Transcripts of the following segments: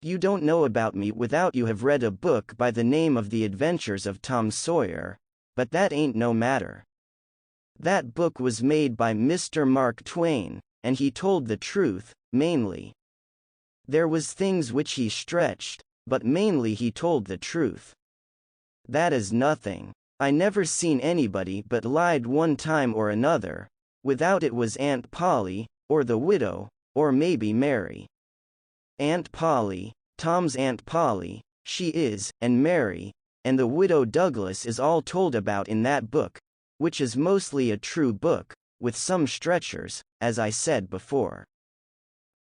You don't know about me without you have read a book by the name of The Adventures of Tom Sawyer, but that ain't no matter. That book was made by Mr. Mark Twain, and he told the truth, mainly. There was things which he stretched, but mainly he told the truth. That is nothing. I never seen anybody but lied one time or another, without it was Aunt Polly, or the widow, or maybe Mary. Aunt Polly, Tom's Aunt Polly, she is, and Mary, and the widow Douglas is all told about in that book, which is mostly a true book, with some stretchers, as I said before.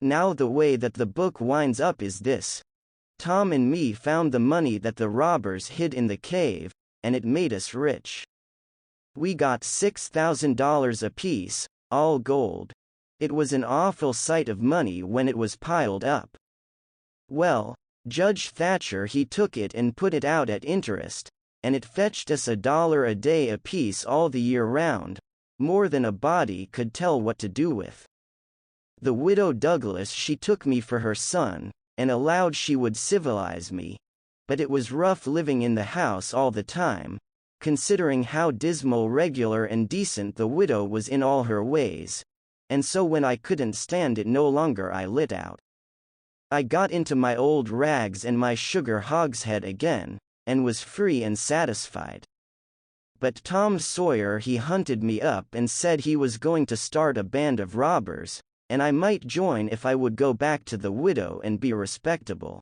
Now the way that the book winds up is this. Tom and me found the money that the robbers hid in the cave, and it made us rich. We got $6,000 apiece, all gold. It was an awful sight of money when it was piled up. Well, Judge Thatcher he took it and put it out at interest, and it fetched us $1 a day apiece all the year round, more than a body could tell what to do with. The widow Douglas she took me for her son, and allowed she would civilize me, but it was rough living in the house all the time, considering how dismal regular and decent the widow was in all her ways, and so when I couldn't stand it no longer I lit out. I got into my old rags and my sugar hogshead again, and was free and satisfied. But Tom Sawyer he hunted me up and said he was going to start a band of robbers, and I might join if I would go back to the widow and be respectable.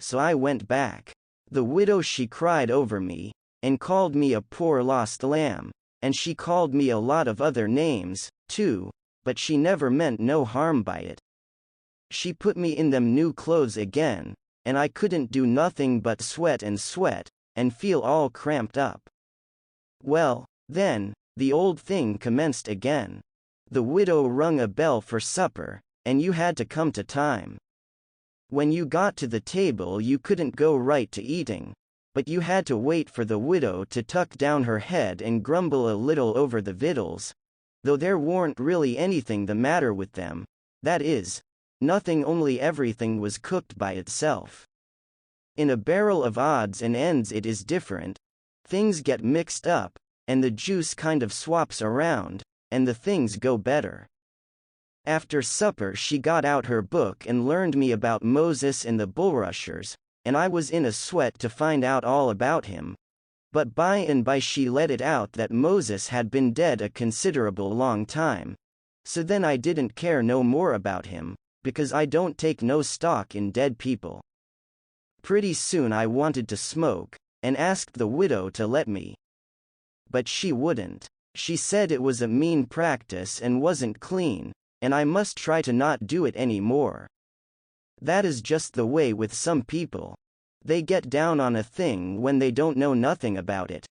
So I went back. The widow she cried over me, and called me a poor lost lamb, and she called me a lot of other names, too, but she never meant no harm by it. She put me in them new clothes again, and I couldn't do nothing but sweat, and feel all cramped up. Well, then, the old thing commenced again. The widow rung a bell for supper, and you had to come to time. When you got to the table you couldn't go right to eating, but you had to wait for the widow to tuck down her head and grumble a little over the victuals, though there warn't really anything the matter with them, that is, nothing, only everything was cooked by itself. In a barrel of odds and ends it is different. Things get mixed up, and the juice kind of swaps around, and the things go better. After supper she got out her book and learned me about Moses and the bulrushers, and I was in a sweat to find out all about him. But by and by she let it out that Moses had been dead a considerable long time. So then I didn't care no more about him, because I don't take no stock in dead people. Pretty soon I wanted to smoke, and asked the widow to let me. But she wouldn't. She said it was a mean practice and wasn't clean, and I must try to not do it any more. That is just the way with some people. They get down on a thing when they don't know nothing about it.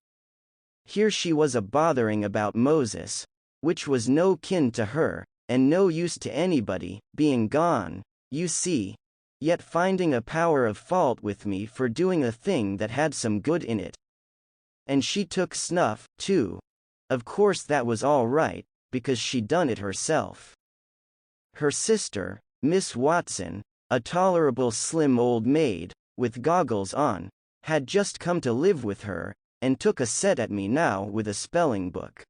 Here she was a-bothering about Moses, which was no kin to her, and no use to anybody, being gone, you see, yet finding a power of fault with me for doing a thing that had some good in it. And she took snuff, too. Of course that was all right, because she done it herself. Her sister, Miss Watson, a tolerable slim old maid, with goggles on, had just come to live with her, and took a set at me now with a spelling book.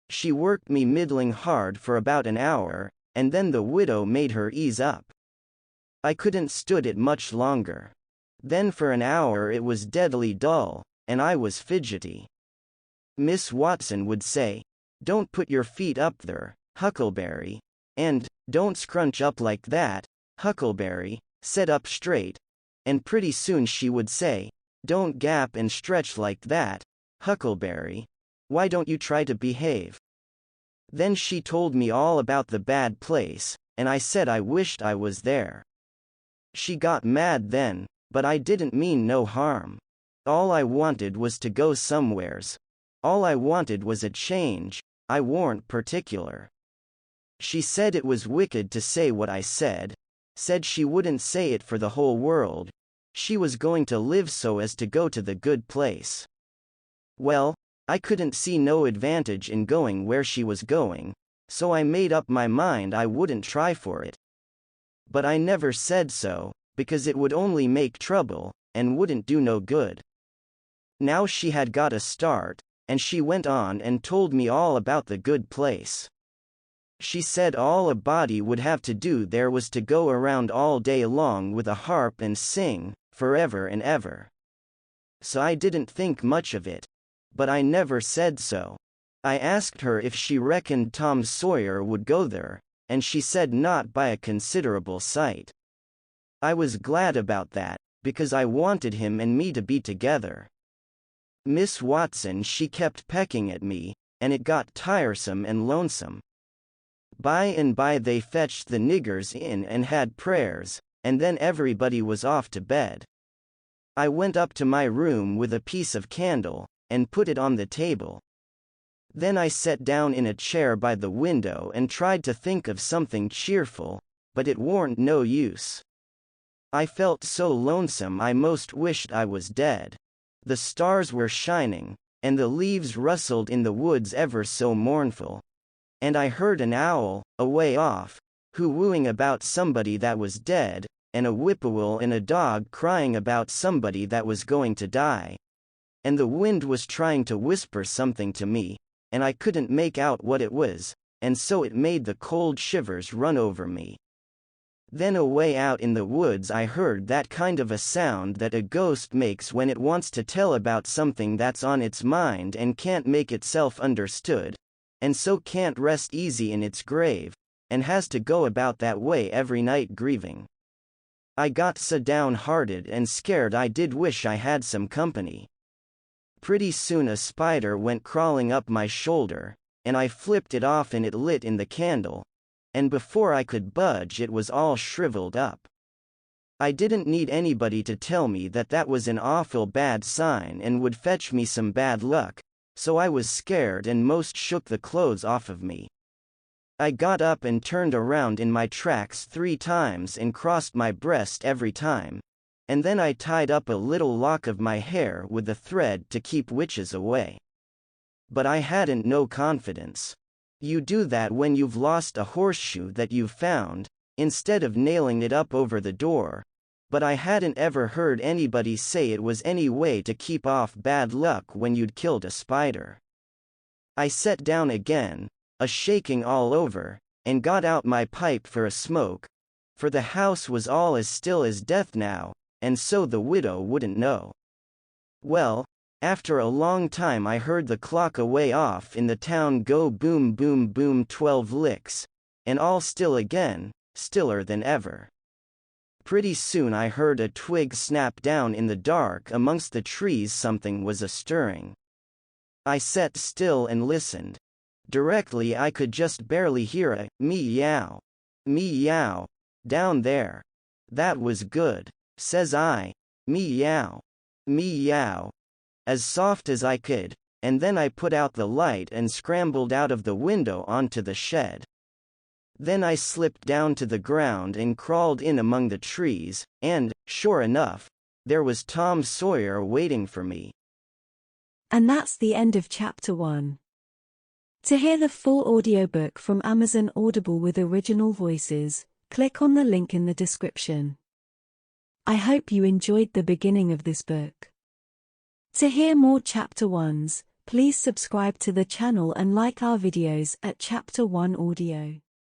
She worked me middling hard for about an hour, and then the widow made her ease up. I couldn't stood it much longer. Then for an hour it was deadly dull, and I was fidgety. Miss Watson would say, "Don't put your feet up there, Huckleberry," and, "Don't scrunch up like that, Huckleberry, set up straight," and pretty soon she would say, "Don't gap and stretch like that, Huckleberry. Why don't you try to behave?" Then she told me all about the bad place, and I said I wished I was there. She got mad then, but I didn't mean no harm. All I wanted was to go somewheres. All I wanted was a change, I warn't particular. She said it was wicked to say what I said she wouldn't say it for the whole world. She was going to live so as to go to the good place. Well, I couldn't see no advantage in going where she was going, so I made up my mind I wouldn't try for it. But I never said so, because it would only make trouble, and wouldn't do no good. Now she had got a start, and she went on and told me all about the good place. She said all a body would have to do there was to go around all day long with a harp and sing, forever and ever. So I didn't think much of it. But I never said so. I asked her if she reckoned Tom Sawyer would go there, and she said not by a considerable sight. I was glad about that, because I wanted him and me to be together. Miss Watson she kept pecking at me, and it got tiresome and lonesome. By and by they fetched the niggers in and had prayers, and then everybody was off to bed. I went up to my room with a piece of candle, and put it on the table. Then I sat down in a chair by the window and tried to think of something cheerful, but it warn't no use. I felt so lonesome I most wished I was dead. The stars were shining, and the leaves rustled in the woods ever so mournful. And I heard an owl, away off, who-wooing about somebody that was dead, and a whippoorwill and a dog crying about somebody that was going to die. And the wind was trying to whisper something to me, and I couldn't make out what it was, and so it made the cold shivers run over me. Then away out in the woods I heard that kind of a sound that a ghost makes when it wants to tell about something that's on its mind and can't make itself understood, and so can't rest easy in its grave, and has to go about that way every night grieving. I got so downhearted and scared I did wish I had some company. Pretty soon a spider went crawling up my shoulder, and I flipped it off and it lit in the candle, and before I could budge it was all shriveled up. I didn't need anybody to tell me that that was an awful bad sign and would fetch me some bad luck, so I was scared and most shook the clothes off of me. I got up and turned around in my tracks 3 times and crossed my breast every time, and then I tied up a little lock of my hair with a thread to keep witches away. But I hadn't no confidence. You do that when you've lost a horseshoe that you've found, instead of nailing it up over the door, but I hadn't ever heard anybody say it was any way to keep off bad luck when you'd killed a spider. I sat down again, a-shaking all over, and got out my pipe for a smoke, for the house was all as still as death now, and so the widow wouldn't know. Well, after a long time I heard the clock away off in the town go boom boom boom 12 licks, and all still again, stiller than ever. Pretty soon I heard a twig snap down in the dark amongst the trees. Something was a-stirring. I sat still and listened. Directly I could just barely hear a meow, meow, down there. That was good, says I, meow, meow, as soft as I could, and then I put out the light and scrambled out of the window onto the shed. Then I slipped down to the ground and crawled in among the trees, and, sure enough, there was Tom Sawyer waiting for me. And that's the end of Chapter 1. To hear the full audiobook from Amazon Audible with original voices, click on the link in the description. I hope you enjoyed the beginning of this book. To hear more Chapter 1s, please subscribe to the channel and like our videos at Chapter 1 Audio.